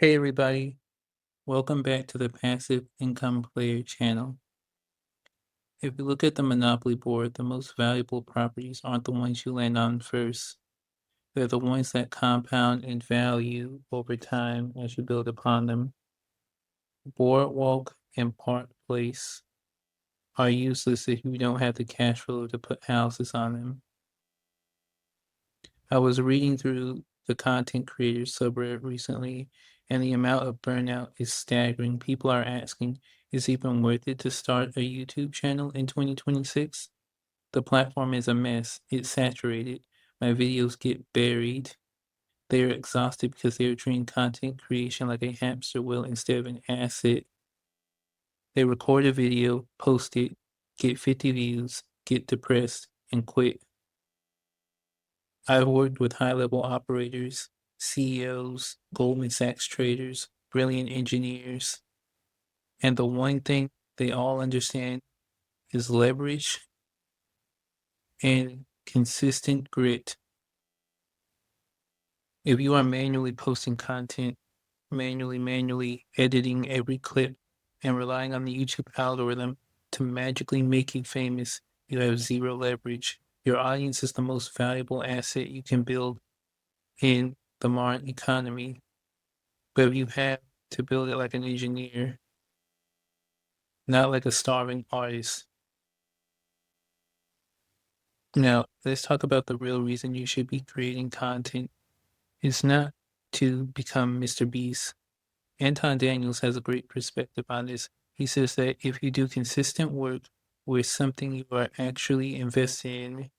Hey everybody, welcome back to the Passive Income Player channel. If you look at the Monopoly board, the most valuable properties aren't the ones you land on first. They're the ones that compound in value over time as you build upon them. Boardwalk and Park Place are useless if you don't have the cash flow to put houses on them. I was reading through the content creators subreddit recently, and the amount of burnout is staggering. People are asking, is it even worth it to start a YouTube channel in 2026? The platform is a mess. It's saturated. My videos get buried. They're exhausted because they're treating content creation like a hamster wheel instead of an asset. They record a video, post it, get 50 views, get depressed, and quit. I've worked with high-level operators, CEOs, Goldman Sachs traders, brilliant engineers, and the one thing they all understand is leverage and consistent grit. If you are manually posting content, manually editing every clip, and relying on the YouTube algorithm to magically make you famous, you have zero leverage. Your audience is the most valuable asset you can build in the modern economy. But you have to build it like an engineer, not like a starving artist. Now, let's talk about the real reason you should be creating content. It's not to become Mr. Beast. Anton Daniels has a great perspective on this. He says that if you do consistent work with something you are actually invested in,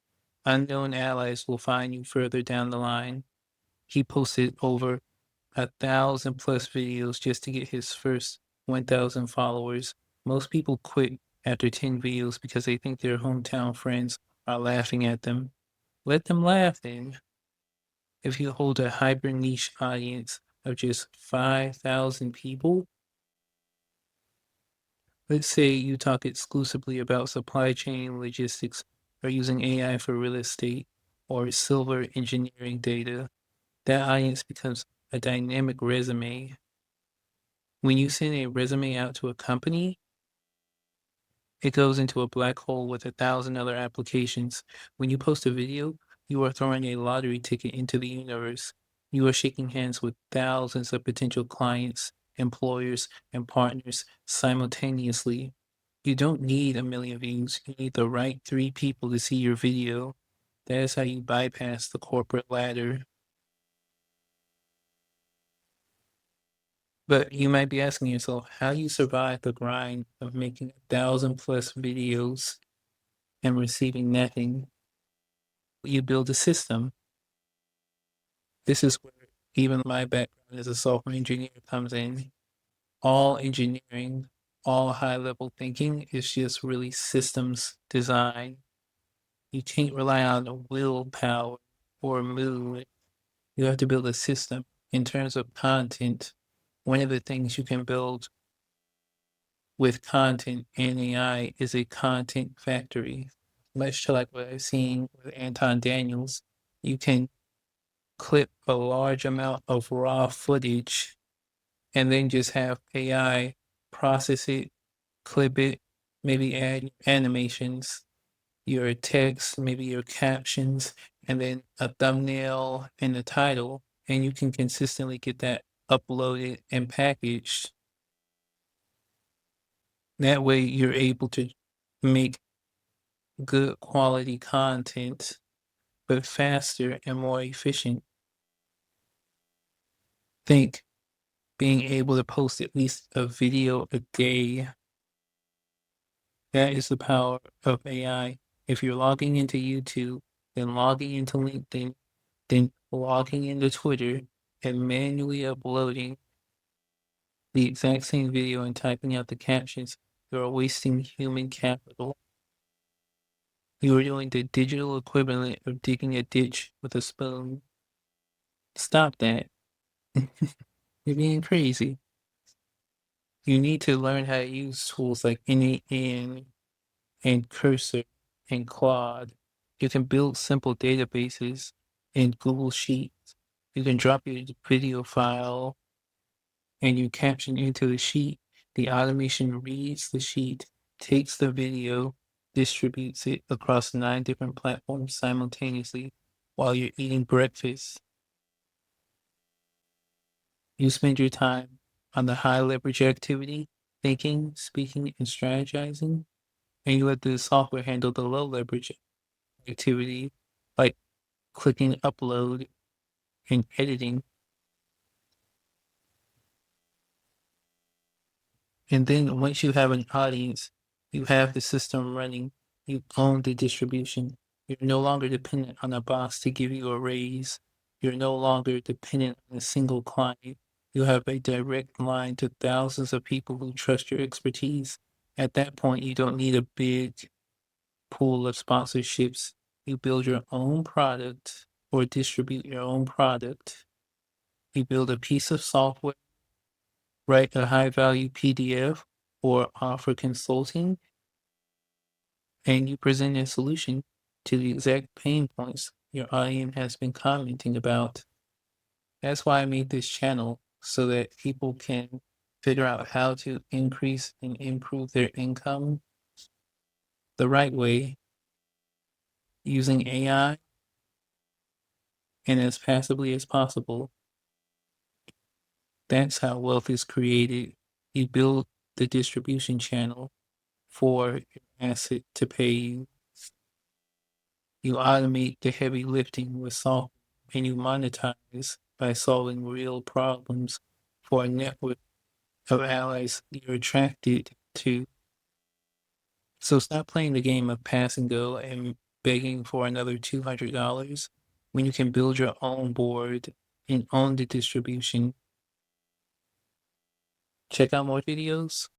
unknown allies will find you further down the line. He posted over 1,000 plus videos just to get his first 1,000 followers. Most people quit after 10 videos because they think their hometown friends are laughing at them. Let them laugh then. If you hold a hyper niche audience of just 5,000 people, let's say you talk exclusively about supply chain logistics or using AI for real estate or silver engineering data, that audience becomes a dynamic resume. When you send a resume out to a company, it goes into a black hole with 1,000 other applications. When you post a video, you are throwing a lottery ticket into the universe. You are shaking hands with thousands of potential clients, employers, and partners simultaneously. You don't need a million views. You need the right three people to see your video. That is how you bypass the corporate ladder. But you might be asking yourself, how you survive the grind of making 1,000 plus videos and receiving nothing. You build a system. This is where even my background as a software engineer comes in. All engineering, all high level thinking is just really systems design. You can't rely on willpower or mood. You have to build a system. In terms of content, one of the things you can build with content and AI is a content factory. Much to like what I've seen with Anton Daniels, you can clip a large amount of raw footage and then just have AI process it, clip it, maybe add animations, your text, maybe your captions, and then a thumbnail and the title, and you can consistently get that uploaded and packaged. That way you're able to make good quality content, but faster and more efficient. Think being able to post at least a video a day. That is the power of AI. If you're logging into YouTube, then logging into LinkedIn, then logging into Twitter and manually uploading the exact same video and typing out the captions, you're wasting human capital. You are doing the digital equivalent of digging a ditch with a spoon. Stop that. You're being crazy. You need to learn how to use tools like N8N and Cursor and Claude. You can build simple databases in Google Sheets. You can drop your video file and you caption into the sheet. The automation reads the sheet, takes the video, distributes it across 9 different platforms simultaneously while you're eating breakfast. You spend your time on the high leverage activity, thinking, speaking, and strategizing, and you let the software handle the low leverage activity like clicking upload and editing. And then once you have an audience, you have the system running, you own the distribution. You're no longer dependent on a boss to give you a raise. You're no longer dependent on a single client. You have a direct line to thousands of people who trust your expertise. At that point, you don't need a big pool of sponsorships. You build your own product or distribute your own product. You build a piece of software, write a high value PDF, or offer consulting, and you present a solution to the exact pain points your audience has been commenting about. That's why I made this channel, so that people can figure out how to increase and improve their income the right way using AI and as passively as possible. That's how wealth is created. You build the distribution channel for your asset to pay you. You automate the heavy lifting with software, and you monetize by solving real problems for a network of allies you're attracted to. So stop playing the game of pass and go and begging for another $200 when you can build your own board and own the distribution. Check out more videos